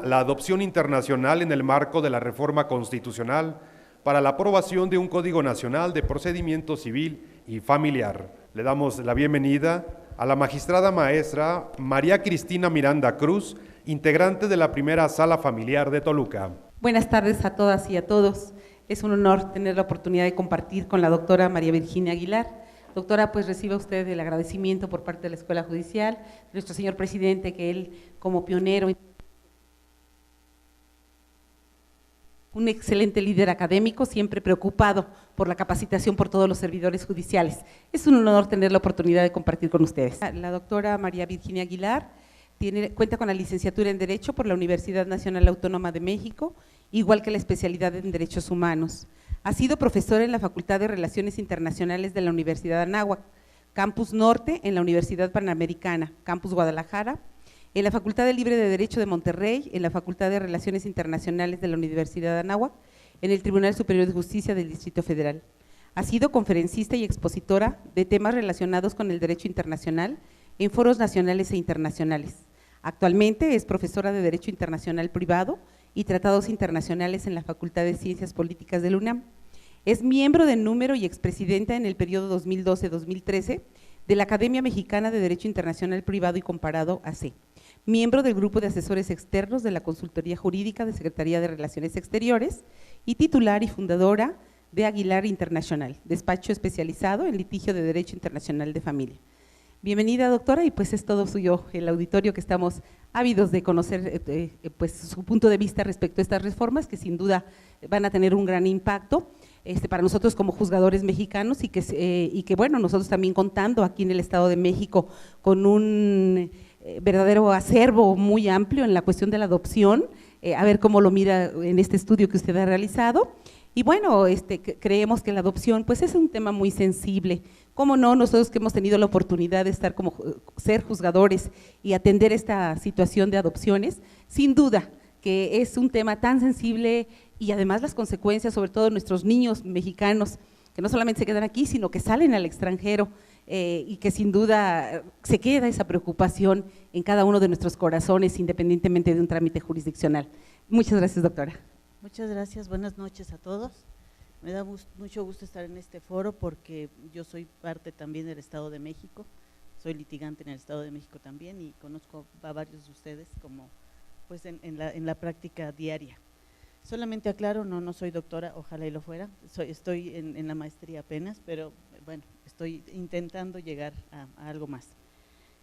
La adopción internacional en el marco de la reforma constitucional para la aprobación de un Código Nacional de Procedimiento Civil y Familiar. Le damos la bienvenida a la magistrada maestra María Cristina Miranda Cruz, integrante de la primera Sala Familiar de Toluca. Buenas tardes a todas y a todos. Es un honor tener la oportunidad de compartir con la doctora María Virginia Aguilar. Doctora, pues reciba usted el agradecimiento por parte de la Escuela Judicial, de nuestro señor presidente, que él como pionero, un excelente líder académico, siempre preocupado por la capacitación por todos los servidores judiciales. Es un honor tener la oportunidad de compartir con ustedes. La doctora María Virginia Aguilar cuenta con la licenciatura en Derecho por la Universidad Nacional Autónoma de México, igual que la especialidad en Derechos Humanos. Ha sido profesora en la Facultad de Relaciones Internacionales de la Universidad de Anáhuac, Campus Norte en la Universidad Panamericana, Campus Guadalajara, en la Facultad de Libre de Derecho de Monterrey, en la Facultad de Relaciones Internacionales de la Universidad de Anáhuac, en el Tribunal Superior de Justicia del Distrito Federal. Ha sido conferencista y expositora de temas relacionados con el derecho internacional en foros nacionales e internacionales. Actualmente es profesora de Derecho Internacional Privado y Tratados Internacionales en la Facultad de Ciencias Políticas de la UNAM. Es miembro de número y expresidenta en el periodo 2012-2013 de la Academia Mexicana de Derecho Internacional Privado y Comparado, AC. Miembro del Grupo de Asesores Externos de la Consultoría Jurídica de Secretaría de Relaciones Exteriores y titular y fundadora de Aguilar International, despacho especializado en litigio de Derecho Internacional de Familia. Bienvenida, doctora, y pues es todo suyo el auditorio, que estamos ávidos de conocer pues su punto de vista respecto a estas reformas que sin duda van a tener un gran impacto para nosotros como juzgadores mexicanos y que bueno, nosotros también contando aquí en el Estado de México con un verdadero acervo muy amplio en la cuestión de la adopción, a ver cómo lo mira en este estudio que usted ha realizado. Y bueno, creemos que la adopción pues es un tema muy sensible. Cómo no, nosotros que hemos tenido la oportunidad de estar como ser juzgadores y atender esta situación de adopciones, sin duda que es un tema tan sensible y además las consecuencias, sobre todo nuestros niños mexicanos, que no solamente se quedan aquí, sino que salen al extranjero, y que sin duda se queda esa preocupación en cada uno de nuestros corazones, independientemente de un trámite jurisdiccional. Muchas gracias, doctora. Muchas gracias, buenas noches a todos. Me da mucho gusto estar en este foro porque yo soy parte también del Estado de México, soy litigante en el Estado de México también y conozco a varios de ustedes como pues en la práctica diaria. Solamente aclaro, no soy doctora, ojalá y lo fuera, estoy en la maestría apenas, pero bueno, estoy intentando llegar a algo más.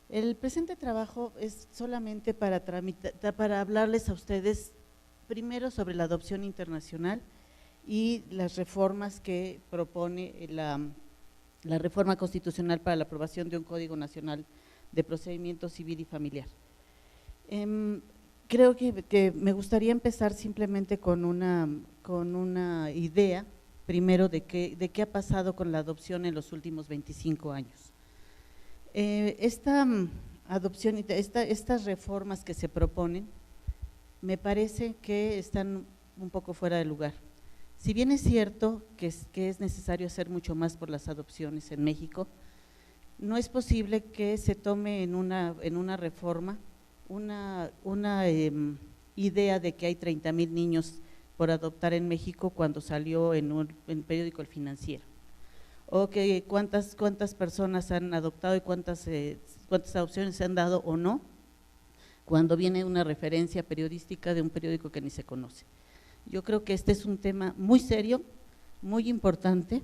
El presente trabajo es solamente para hablarles a ustedes primero sobre la adopción internacional y las reformas que propone la reforma constitucional para la aprobación de un Código Nacional de Procedimiento Civil y Familiar. Creo que me gustaría empezar simplemente con una idea, primero, de qué ha pasado con la adopción en los últimos 25 años. Esta adopción, estas reformas que se proponen, me parece que están un poco fuera de lugar. Si bien es cierto que es necesario hacer mucho más por las adopciones en México, no es posible que se tome en una reforma una idea de que hay 30,000 niños por adoptar en México cuando salió en el periódico El Financiero, o que cuántas personas han adoptado y cuántas adopciones se han dado o no, cuando viene una referencia periodística de un periódico que ni se conoce. Yo creo que este es un tema muy serio, muy importante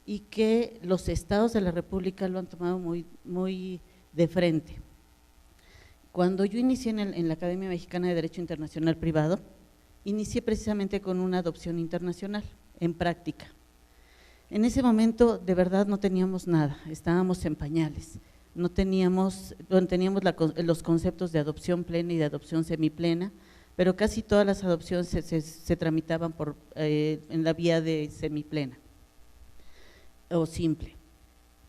y que los estados de la República lo han tomado muy de frente. Cuando yo inicié en la Academia Mexicana de Derecho Internacional Privado, inicié precisamente con una adopción internacional en práctica. En ese momento de verdad no teníamos nada, estábamos en pañales, no teníamos los conceptos de adopción plena y de adopción semiplena, pero casi todas las adopciones se tramitaban en la vía de semiplena o simple.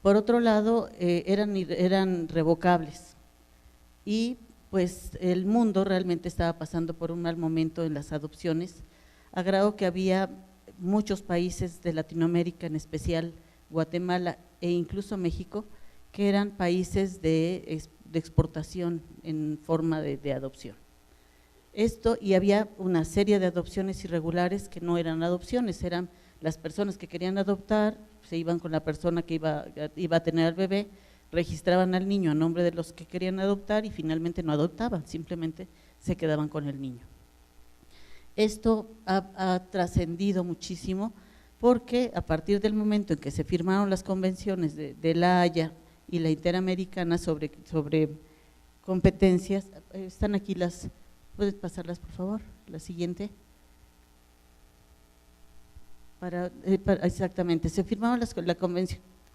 Por otro lado, eran revocables y pues el mundo realmente estaba pasando por un mal momento en las adopciones, a grado que había muchos países de Latinoamérica, en especial Guatemala e incluso México, que eran países exportación en forma de adopción. Esto, y había una serie de adopciones irregulares que no eran adopciones, eran las personas que querían adoptar, se iban con la persona que iba a tener al bebé, registraban al niño a nombre de los que querían adoptar y finalmente no adoptaban, simplemente se quedaban con el niño. Esto ha trascendido muchísimo porque a partir del momento en que se firmaron las convenciones de La Haya y la Interamericana sobre competencias, están aquí las… ¿Puedes pasarlas, por favor? La siguiente. Exactamente, se firmaron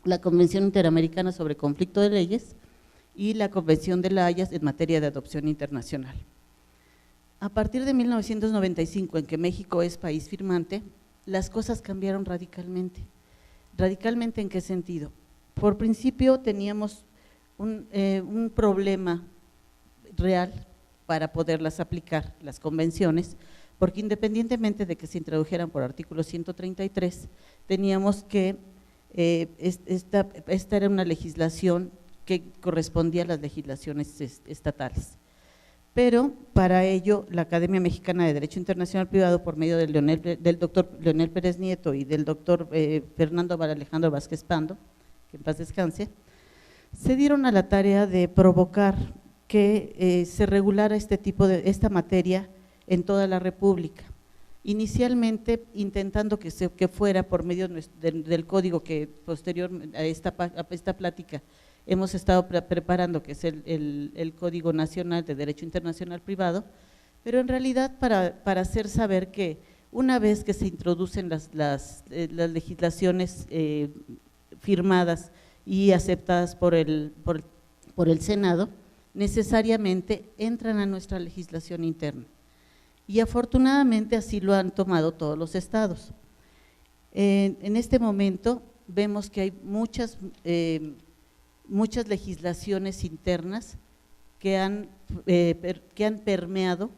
la Convención Interamericana sobre Conflicto de Leyes y la Convención de La Haya en materia de adopción internacional. A partir de 1995, en que México es país firmante, las cosas cambiaron radicalmente. ¿Radicalmente en qué sentido? Por principio teníamos un problema real para poderlas aplicar, las convenciones, porque independientemente de que se introdujeran por artículo 133, teníamos que, esta era una legislación que correspondía a las legislaciones estatales. Pero para ello la Academia Mexicana de Derecho Internacional Privado, por medio del doctor Leonel Pérez Nieto y del doctor Fernando Alejandro Vázquez Pando, que en paz descanse, se dieron a la tarea de provocar que se regulara esta materia en toda la República, inicialmente intentando que fuera por medio del código que posterior a esta plática hemos estado preparando, que es el Código Nacional de Derecho Internacional Privado, pero en realidad para hacer saber que una vez que se introducen las legislaciones firmadas y aceptadas por el Senado, necesariamente entran a nuestra legislación interna. Y afortunadamente así lo han tomado todos los estados. En este momento vemos que hay muchas legislaciones internas que han permeado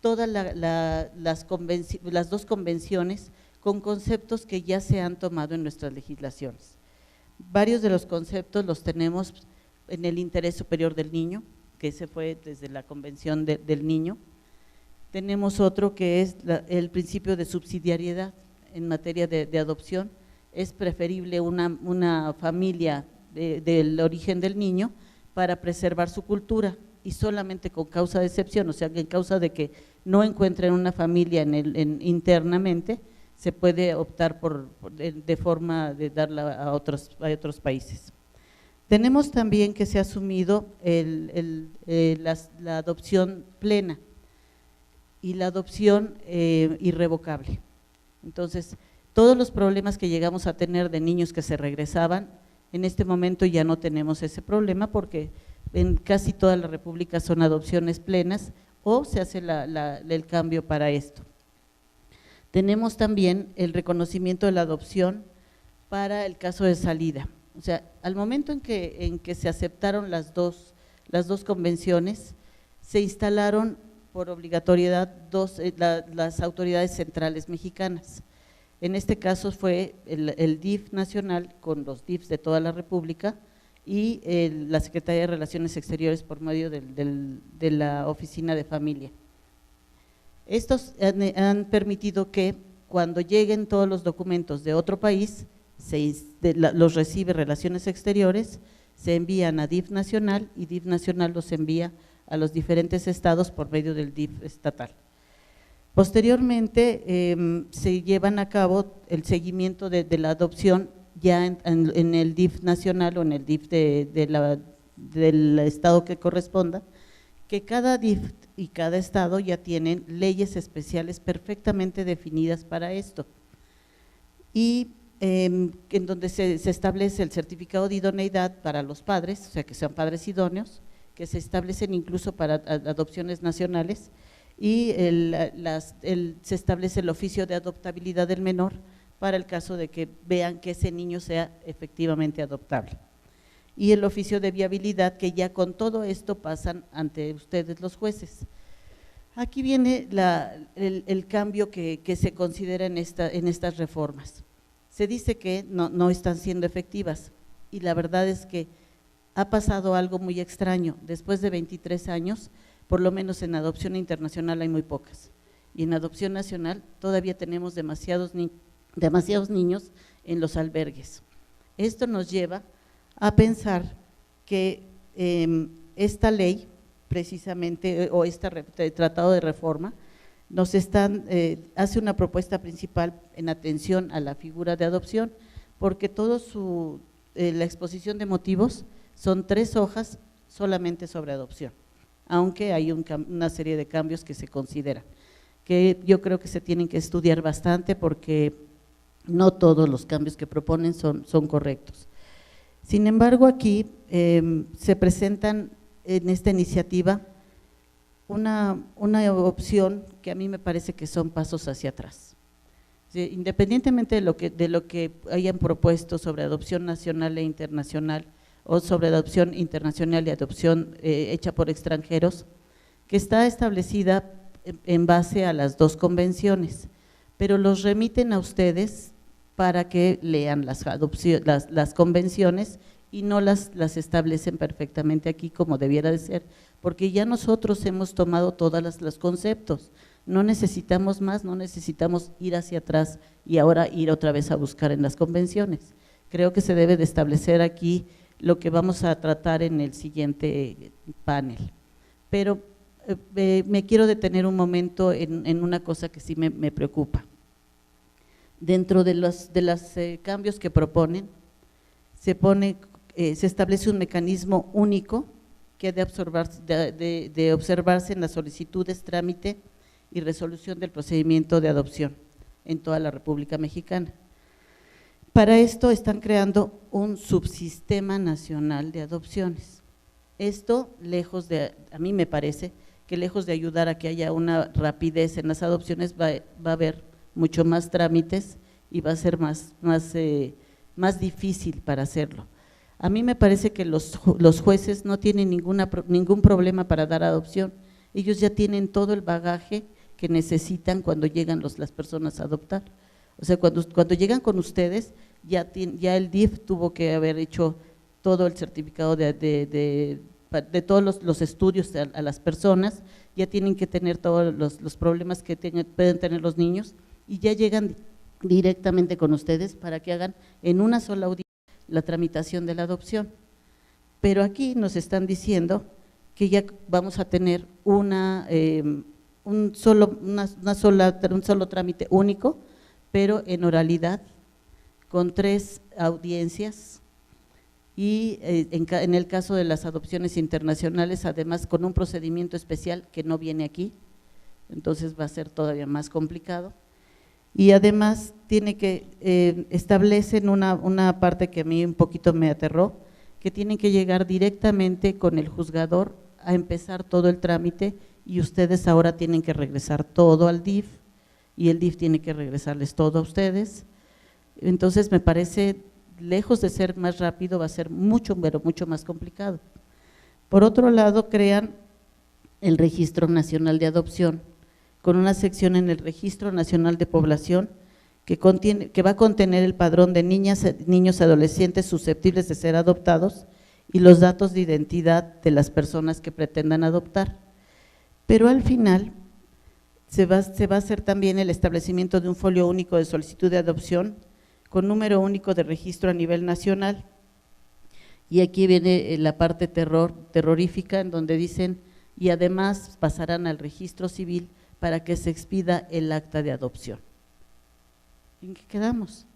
todas las dos convenciones con conceptos que ya se han tomado en nuestras legislaciones. Varios de los conceptos los tenemos en el interés superior del niño, que ese fue desde la Convención del Niño. Tenemos otro que es el principio de subsidiariedad en materia de adopción. Es preferible una familia del origen del niño para preservar su cultura, y solamente con causa de excepción, o sea, en causa de que no encuentren una familia internamente, se puede optar de forma de darla a otros países. Tenemos también que se ha asumido la adopción plena y la adopción irrevocable. Entonces, todos los problemas que llegamos a tener de niños que se regresaban, en este momento ya no tenemos ese problema, porque en casi toda la República son adopciones plenas o se hace el cambio para esto. Tenemos también el reconocimiento de la adopción para el caso de salida. O sea, al momento en que se aceptaron las dos convenciones, se instalaron por obligatoriedad las autoridades centrales mexicanas. En este caso fue el DIF nacional con los DIFs de toda la República y la Secretaría de Relaciones Exteriores por medio de la Oficina de Familia. Estos han permitido que cuando lleguen todos los documentos de otro país, los recibe Relaciones Exteriores, se envían a DIF nacional y DIF nacional los envía a los diferentes estados por medio del DIF estatal. Posteriormente se llevan a cabo el seguimiento de la adopción ya en el DIF nacional o en el DIF del estado que corresponda, que cada DIF y cada estado ya tienen leyes especiales perfectamente definidas para esto, y en donde se establece el certificado de idoneidad para los padres, o sea que sean padres idóneos, que se establecen incluso para adopciones nacionales, y se establece el oficio de adoptabilidad del menor para el caso de que vean que ese niño sea efectivamente adoptable. Y el oficio de viabilidad, que ya con todo esto pasan ante ustedes los jueces. Aquí viene el cambio que se considera en estas reformas. Se dice que no están siendo efectivas, y la verdad es que ha pasado algo muy extraño. Después de 23 años, por lo menos en adopción internacional hay muy pocas, y en adopción nacional todavía tenemos demasiados niños en los albergues. Esto nos lleva a pensar que esta ley, precisamente, o este tratado de reforma, hace una propuesta principal en atención a la figura de adopción, porque la exposición de motivos son 3 hojas solamente sobre adopción, aunque hay una serie de cambios que se consideran, que yo creo que se tienen que estudiar bastante porque no todos los cambios que proponen son correctos. Sin embargo, aquí se presentan en esta iniciativa una opción que a mí me parece que son pasos hacia atrás. Independientemente de lo que hayan propuesto sobre adopción nacional e internacional, o sobre adopción internacional y adopción hecha por extranjeros, que está establecida en base a las 2 convenciones, pero los remiten a ustedes para que lean las convenciones y no las establecen perfectamente aquí como debiera de ser, porque ya nosotros hemos tomado todos los conceptos, no necesitamos más, no necesitamos ir hacia atrás y ahora ir otra vez a buscar en las convenciones. Creo que se debe de establecer aquí lo que vamos a tratar en el siguiente panel, pero me quiero detener un momento en una cosa que sí me preocupa. Dentro de los cambios que proponen, se establece un mecanismo único que ha de observarse en las solicitudes, trámite y resolución del procedimiento de adopción en toda la República Mexicana. Para esto están creando un subsistema nacional de adopciones. Esto, a mí me parece que lejos de ayudar a que haya una rapidez en las adopciones, va a haber mucho más trámites y va a ser más difícil para hacerlo. A mí me parece que los jueces no tienen ningún problema para dar adopción, ellos ya tienen todo el bagaje que necesitan cuando llegan las personas a adoptar. O sea, cuando llegan con ustedes, ya el DIF tuvo que haber hecho todo el certificado de todos los estudios a las personas, ya tienen que tener todos los problemas que pueden tener los niños y ya llegan directamente con ustedes para que hagan en una sola audiencia la tramitación de la adopción. Pero aquí nos están diciendo que ya vamos a tener un solo trámite único, pero en oralidad, con 3 audiencias y en el caso de las adopciones internacionales, además con un procedimiento especial que no viene aquí, entonces va a ser todavía más complicado. Y además establecen una parte que a mí un poquito me aterró, que tienen que llegar directamente con el juzgador a empezar todo el trámite y ustedes ahora tienen que regresar todo al DIF y el DIF tiene que regresarles todo a ustedes. Entonces me parece, lejos de ser más rápido, va a ser pero mucho más complicado. Por otro lado, crean el Registro Nacional de Adopción, con una sección en el Registro Nacional de Población que va a contener el padrón de niñas, niños y adolescentes susceptibles de ser adoptados y los datos de identidad de las personas que pretendan adoptar. Pero al final se va a hacer también el establecimiento de un folio único de solicitud de adopción con número único de registro a nivel nacional. Y aquí viene la parte terrorífica en donde dicen, y además pasarán al registro civil para que se expida el acta de adopción. ¿En qué quedamos?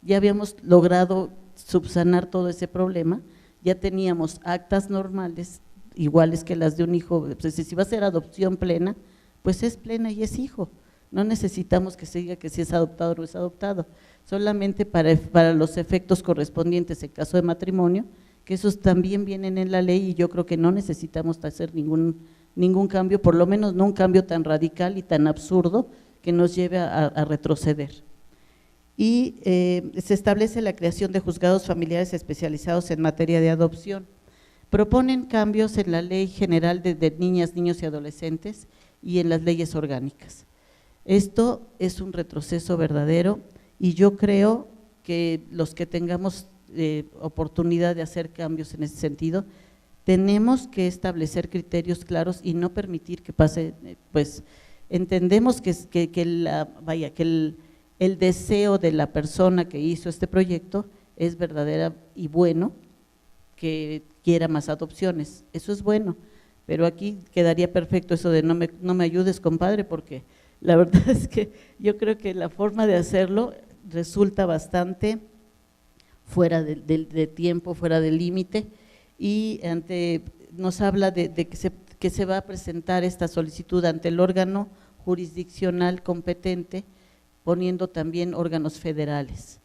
Ya habíamos logrado subsanar todo ese problema, ya teníamos actas normales, iguales que las de un hijo, pues si va a ser adopción plena, pues es plena y es hijo, no necesitamos que se diga que si es adoptado o no es adoptado, solamente para los efectos correspondientes en caso de matrimonio, que esos también vienen en la ley y yo creo que no necesitamos hacer ningún cambio, por lo menos no un cambio tan radical y tan absurdo que nos lleve a retroceder. Y se establece la creación de juzgados familiares especializados en materia de adopción. Proponen cambios en la Ley General de Niñas, Niños y Adolescentes y en las leyes orgánicas. Esto es un retroceso verdadero y yo creo que los que tengamos oportunidad de hacer cambios en ese sentido. Tenemos que establecer criterios claros y no permitir que pase, pues entendemos que el deseo de la persona que hizo este proyecto es verdadera y bueno, que quiera más adopciones, eso es bueno, pero aquí quedaría perfecto eso de no me ayudes, compadre, porque la verdad es que yo creo que la forma de hacerlo resulta bastante fuera de tiempo, fuera del límite, y nos habla de que se va a presentar esta solicitud ante el órgano jurisdiccional competente, poniendo también órganos federales.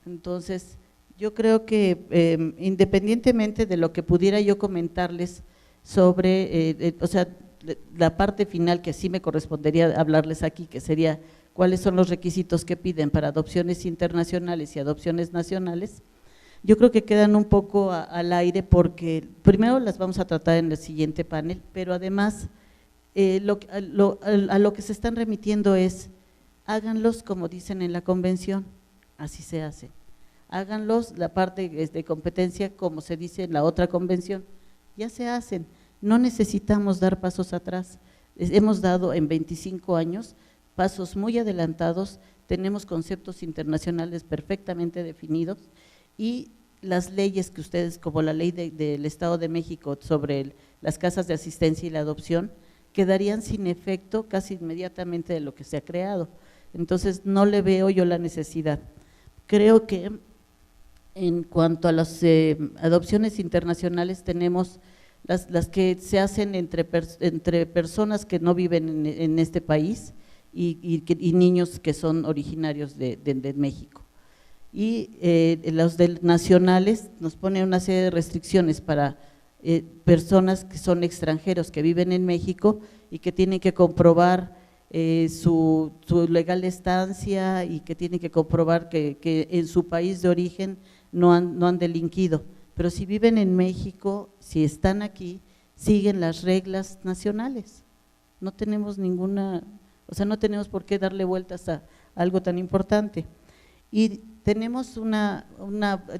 Entonces, yo creo que independientemente de lo que pudiera yo comentarles sobre, o sea, la parte final que sí me correspondería hablarles aquí, que sería cuáles son los requisitos que piden para adopciones internacionales y adopciones nacionales, yo creo que quedan un poco al aire porque primero las vamos a tratar en el siguiente panel, pero además a lo que se están remitiendo es, háganlos como dicen en la convención, así se hace, háganlos la parte de competencia como se dice en la otra convención, ya se hacen, no necesitamos dar pasos atrás, hemos dado en 25 años pasos muy adelantados, tenemos conceptos internacionales perfectamente definidos y las leyes que ustedes, como la ley del Estado de México sobre las casas de asistencia y la adopción, quedarían sin efecto casi inmediatamente de lo que se ha creado. Entonces, no le veo yo la necesidad. Creo que en cuanto a las adopciones internacionales tenemos las que se hacen entre personas que no viven en este país y niños que son originarios de México. Y los nacionales nos ponen una serie de restricciones para personas que son extranjeros que viven en México y que tienen que comprobar su legal estancia y que tienen que comprobar que en su país de origen no han delinquido, pero si viven en México, si están aquí, siguen las reglas nacionales, no tenemos ninguna, o sea, no tenemos por qué darle vueltas a algo tan importante. Y tenemos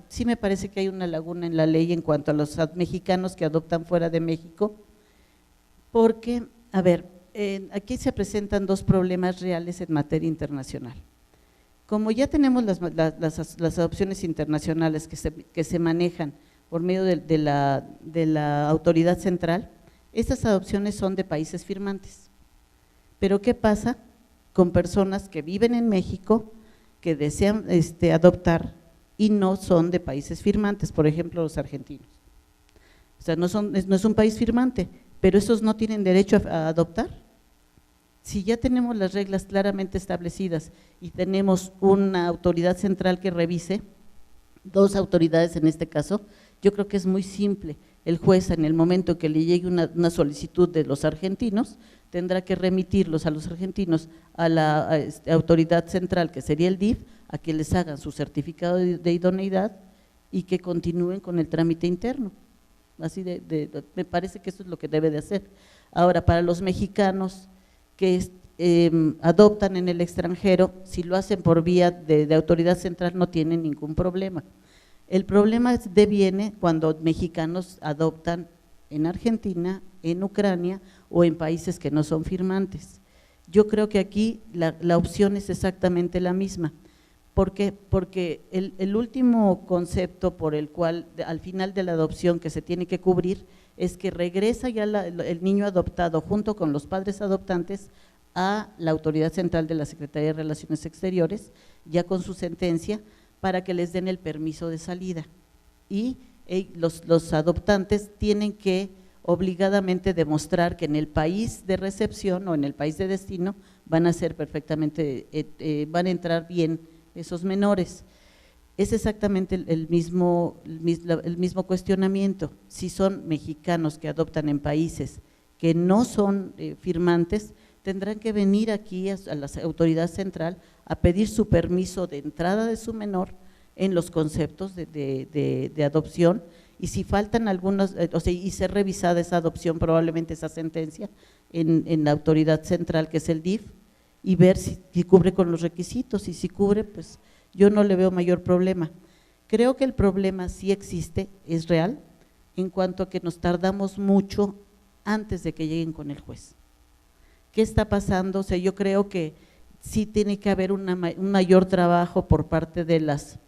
sí me parece que hay una laguna en la ley en cuanto a los mexicanos que adoptan fuera de México, porque, a ver, aquí se presentan dos problemas reales en materia internacional. Como ya tenemos las adopciones internacionales que se manejan por medio de la autoridad central, estas adopciones son de países firmantes. Pero ¿qué pasa con personas que viven en México, que desean adoptar y no son de países firmantes, por ejemplo los argentinos? O sea, no es un país firmante, pero esos no tienen derecho a adoptar. Si ya tenemos las reglas claramente establecidas y tenemos una autoridad central que revise, dos autoridades en este caso, yo creo que es muy simple. El juez, en el momento que le llegue una solicitud de los argentinos, tendrá que remitirlos a los argentinos a la autoridad central, que sería el DIF, a que les hagan su certificado de idoneidad y que continúen con el trámite interno. Así me parece que eso es lo que debe de hacer. Ahora, para los mexicanos que adoptan en el extranjero, si lo hacen por vía de autoridad central no tienen ningún problema. El problema deviene cuando mexicanos adoptan en Argentina, en Ucrania o en países que no son firmantes. Yo creo que aquí la opción es exactamente la misma. ¿Por qué? Porque el último concepto por el cual al final de la adopción que se tiene que cubrir es que regresa ya el niño adoptado junto con los padres adoptantes a la autoridad central de la Secretaría de Relaciones Exteriores, ya con su sentencia, para que les den el permiso de salida. Y los adoptantes tienen que obligadamente demostrar que en el país de recepción o en el país de destino van a ser perfectamente, van a entrar bien esos menores. Es exactamente el mismo cuestionamiento. Si son mexicanos que adoptan en países que no son firmantes, tendrán que venir aquí a la autoridad central a pedir su permiso de entrada de su menor en los conceptos de adopción, y si faltan algunos, o sea, y ser revisada esa adopción, probablemente esa sentencia en la autoridad central que es el DIF, y ver si cubre con los requisitos, y si cubre, pues yo no le veo mayor problema. Creo que el problema sí existe, es real, en cuanto a que nos tardamos mucho antes de que lleguen con el juez. ¿Qué está pasando? O sea, yo creo que sí tiene que haber un mayor trabajo por parte de las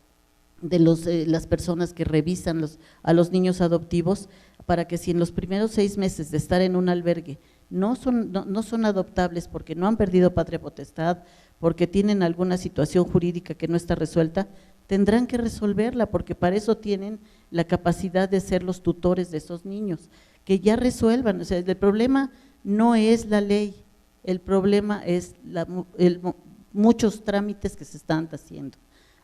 personas que revisan a los niños adoptivos, para que si en los primeros 6 meses de estar en un albergue no son adoptables porque no han perdido patria potestad, porque tienen alguna situación jurídica que no está resuelta, tendrán que resolverla, porque para eso tienen la capacidad de ser los tutores de esos niños, que ya resuelvan. O sea, el problema no es la ley, el problema es muchos trámites que se están haciendo.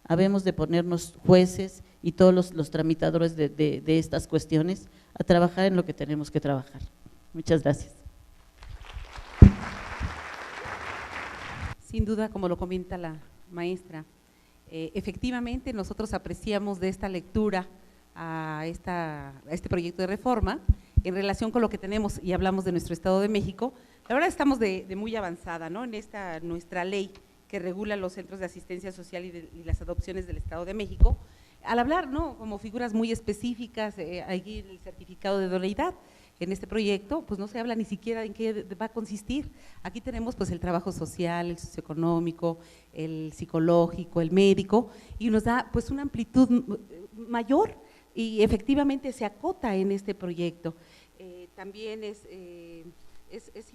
Habemos de ponernos jueces y todos los tramitadores de estas cuestiones a trabajar en lo que tenemos que trabajar. Muchas gracias. Sin duda, como lo comenta la maestra, efectivamente nosotros apreciamos de esta lectura a este proyecto de reforma en relación con lo que tenemos, y hablamos de nuestro Estado de México. La verdad estamos de muy avanzada, ¿no?, en nuestra ley que regula los centros de asistencia social y las adopciones del Estado de México. Al hablar, ¿no?, como figuras muy específicas, aquí el certificado de idoneidad, en este proyecto, pues no se habla ni siquiera en qué va a consistir. Aquí tenemos pues el trabajo social, el socioeconómico, el psicológico, el médico, y nos da pues una amplitud mayor, y efectivamente se acota en este proyecto. También es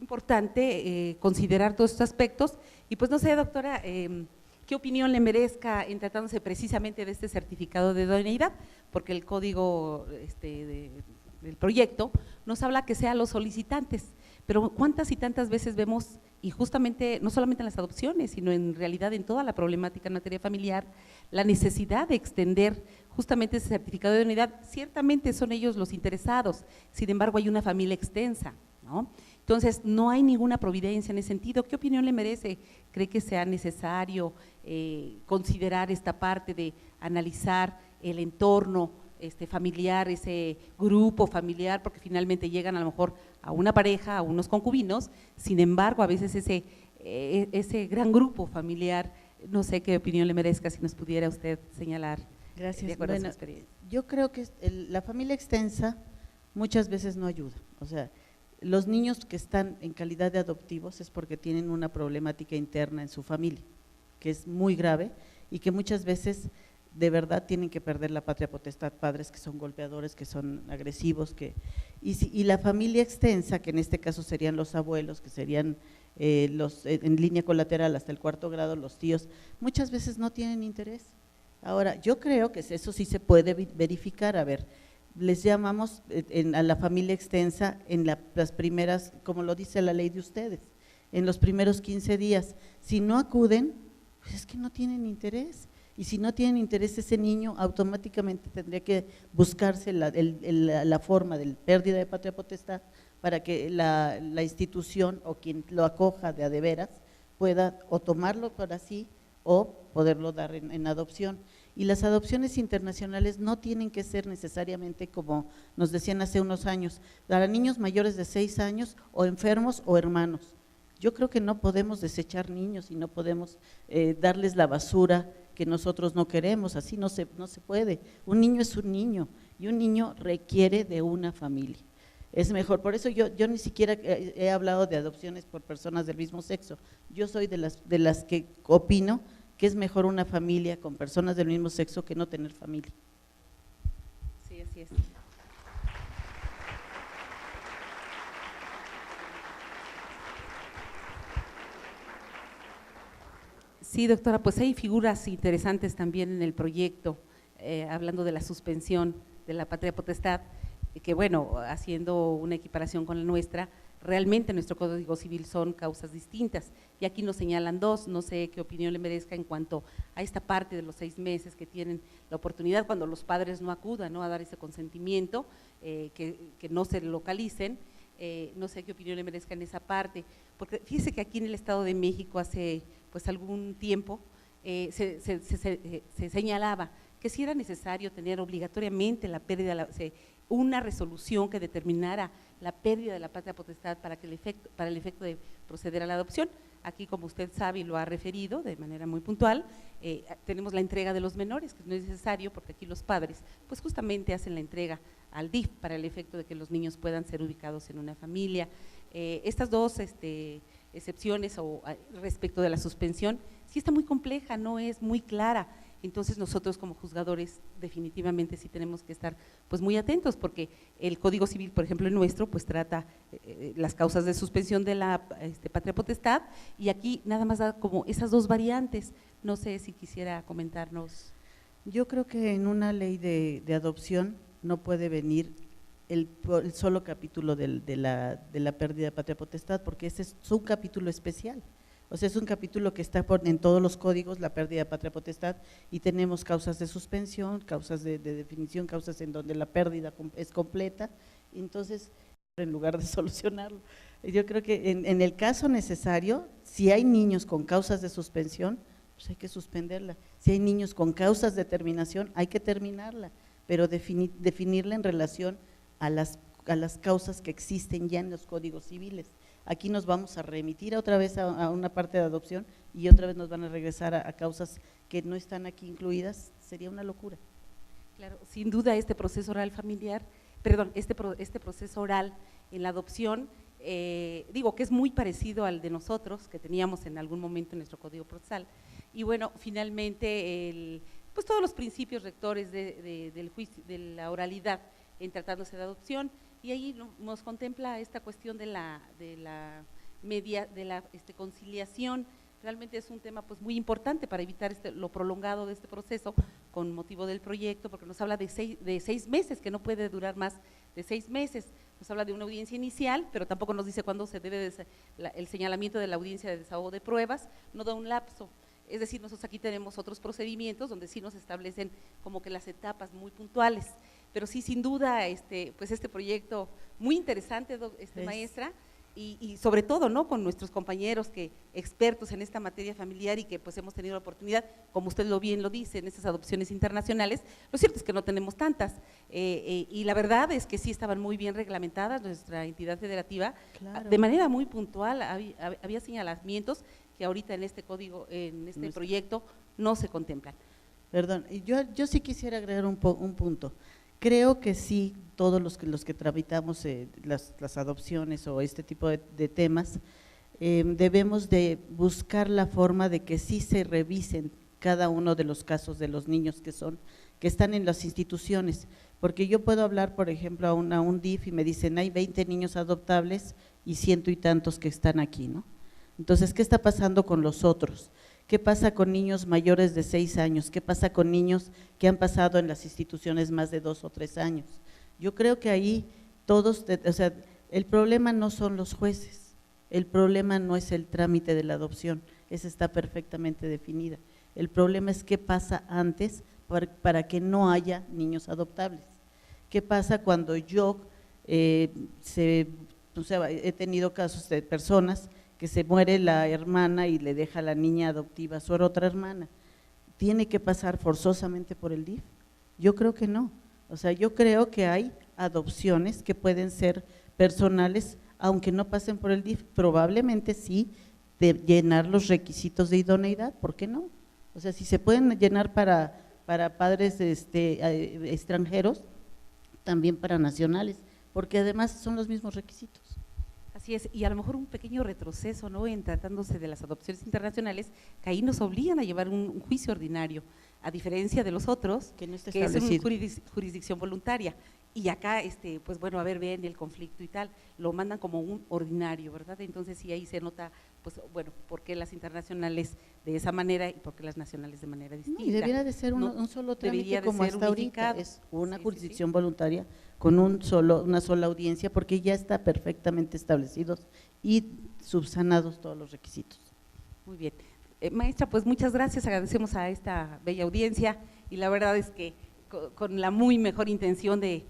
importante considerar todos estos aspectos, y pues no sé, doctora, qué opinión le merezca en tratándose precisamente de este certificado de idoneidad, porque el código del proyecto nos habla que sean los solicitantes, pero cuántas y tantas veces vemos, y justamente no solamente en las adopciones, sino en realidad en toda la problemática en materia familiar, la necesidad de extender justamente ese certificado de idoneidad. Ciertamente son ellos los interesados, sin embargo hay una familia extensa, ¿no? Entonces no hay ninguna providencia en ese sentido. ¿Qué opinión le merece? ¿Cree que sea necesario considerar esta parte de analizar el entorno familiar, ese grupo familiar, porque finalmente llegan a lo mejor a una pareja, a unos concubinos, sin embargo a veces ese gran grupo familiar, no sé qué opinión le merezca, si nos pudiera usted señalar. Gracias. De acuerdo a su experiencia. Yo creo que la familia extensa muchas veces no ayuda. O sea, los niños que están en calidad de adoptivos es porque tienen una problemática interna en su familia, que es muy grave y que muchas veces de verdad tienen que perder la patria potestad, padres que son golpeadores, que son agresivos, y la familia extensa, que en este caso serían los abuelos, que serían en línea colateral hasta el 4º grado, los tíos, muchas veces no tienen interés. Ahora, yo creo que eso sí se puede verificar. A ver, les llamamos a la familia extensa en las primeras, como lo dice la ley de ustedes, en los primeros 15 días. Si no acuden, pues es que no tienen interés. Y si no tienen interés, ese niño automáticamente tendría que buscarse la forma de pérdida de patria potestad para que la institución o quien lo acoja de a de veras pueda o tomarlo para sí o poderlo dar en adopción. Y las adopciones internacionales no tienen que ser necesariamente, como nos decían hace unos años, para niños mayores de 6 años o enfermos o hermanos. Yo creo que no podemos desechar niños y no podemos darles la basura que nosotros no queremos, así no se puede. Un niño es un niño y un niño requiere de una familia. Es mejor, por eso yo ni siquiera he hablado de adopciones por personas del mismo sexo. Yo soy de las que opino que es mejor una familia con personas del mismo sexo que no tener familia. Sí, así es. Sí, doctora, pues hay figuras interesantes también en el proyecto, hablando de la suspensión de la patria potestad, que bueno, haciendo una equiparación con la nuestra, realmente en nuestro Código Civil son causas distintas, y aquí nos señalan 2, no sé qué opinión le merezca en cuanto a esta parte de los 6 meses que tienen la oportunidad cuando los padres no acudan, ¿no?, a dar ese consentimiento, que no se localicen. No sé qué opinión le merezca en esa parte, porque fíjese que aquí en el Estado de México hace pues algún tiempo se señalaba que si era necesario tener obligatoriamente la pérdida, una resolución que determinara la pérdida de la patria potestad para el efecto de proceder a la adopción. Aquí, como usted sabe y lo ha referido de manera muy puntual, tenemos la entrega de los menores, que no es necesario porque aquí los padres pues justamente hacen la entrega al DIF para el efecto de que los niños puedan ser ubicados en una familia. Estas dos excepciones respecto de la suspensión sí está muy compleja, no es muy clara. Entonces nosotros como juzgadores definitivamente sí tenemos que estar pues muy atentos, porque el Código Civil, por ejemplo, el nuestro, pues trata las causas de suspensión de la patria potestad, y aquí nada más da como esas dos variantes. No sé si quisiera comentarnos. Yo creo que en una ley de adopción no puede venir el solo capítulo de la pérdida de patria potestad, porque ese es un capítulo especial. O sea, es un capítulo que está en todos los códigos, la pérdida de patria potestad, y tenemos causas de suspensión, causas de definición, causas en donde la pérdida es completa. Entonces, en lugar de solucionarlo, yo creo que en el caso necesario, si hay niños con causas de suspensión, pues hay que suspenderla. Si hay niños con causas de terminación, hay que terminarla, pero definirla en relación a las causas que existen ya en los códigos civiles. Aquí nos vamos a remitir otra vez a una parte de adopción y otra vez nos van a regresar a causas que no están aquí incluidas. Sería una locura. Claro, sin duda este proceso oral familiar, perdón, este proceso oral en la adopción, digo que es muy parecido al de nosotros, que teníamos en algún momento en nuestro Código Procesal, y bueno, finalmente pues todos los principios rectores del juicio, de la oralidad en tratándose de adopción, y ahí nos contempla esta cuestión de la conciliación. Realmente es un tema pues muy importante para evitar lo prolongado de este proceso con motivo del proyecto, porque nos habla de 6 meses, que no puede durar más de 6 meses. Nos habla de una audiencia inicial, pero tampoco nos dice cuándo se debe el señalamiento de la audiencia de desahogo de pruebas, no da un lapso. Es decir, nosotros aquí tenemos otros procedimientos donde sí nos establecen como que las etapas muy puntuales, pero sí, sin duda, pues este proyecto muy interesante, maestra, y sobre todo, ¿no?, con nuestros compañeros expertos en esta materia familiar, y que pues hemos tenido la oportunidad, como usted bien lo dice, en estas adopciones internacionales. Lo cierto es que no tenemos tantas, y la verdad es que sí estaban muy bien reglamentadas. Nuestra entidad federativa, claro, de manera muy puntual, había señalamientos que ahorita en este código, en este proyecto, no se contemplan. Perdón, yo sí quisiera agregar un punto. Creo que sí, todos los que tramitamos las adopciones o este tipo de temas, debemos de buscar la forma de que sí se revisen cada uno de los casos de los niños que están en las instituciones, porque yo puedo hablar, por ejemplo, a un DIF y me dicen hay 20 niños adoptables y 100 y tantos que están aquí, ¿no? Entonces, ¿qué está pasando con los otros? ¿Qué pasa con niños mayores de 6 años? ¿Qué pasa con niños que han pasado en las instituciones más de 2 o 3 años? Yo creo que ahí todos, o sea, el problema no son los jueces, el problema no es el trámite de la adopción, esa está perfectamente definida. El problema es qué pasa antes para que no haya niños adoptables. ¿Qué pasa cuando yo he tenido casos de personas que se muere la hermana y le deja a la niña adoptiva a su otra hermana? ¿Tiene que pasar forzosamente por el DIF? Yo creo que no. O sea, yo creo que hay adopciones que pueden ser personales, aunque no pasen por el DIF, probablemente sí, de llenar los requisitos de idoneidad, ¿por qué no? O sea, si se pueden llenar para padres extranjeros, también para nacionales, porque además son los mismos requisitos. Así es, y a lo mejor un pequeño retroceso, ¿no?, en tratándose de las adopciones internacionales, que ahí nos obligan a llevar un juicio ordinario, a diferencia de los otros, que no está que es establecido. una jurisdicción voluntaria, y acá, pues bueno, a ver, ven el conflicto y tal, lo mandan como un ordinario, ¿verdad? Entonces sí, ahí se nota, pues bueno, por qué las internacionales de esa manera y por qué las nacionales de manera distinta. No, y debiera de ser un solo trámite como hasta ahorita, es una jurisdicción sí. voluntaria con una sola audiencia, porque ya está perfectamente establecidos y subsanados todos los requisitos. Muy bien. Maestra, pues muchas gracias, agradecemos a esta bella audiencia, y la verdad es que con la muy mejor intención de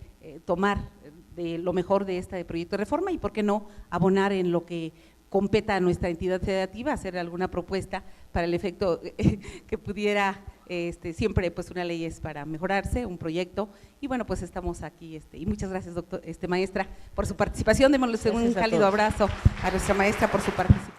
tomar de lo mejor de este proyecto de reforma, y por qué no abonar en lo que competa a nuestra entidad federativa, hacer alguna propuesta para el efecto que pudiera, siempre pues una ley es para mejorarse, un proyecto, y bueno, pues estamos aquí, y muchas gracias, doctor, maestra, por su participación. Démosle un cálido abrazo a nuestra maestra por su participación.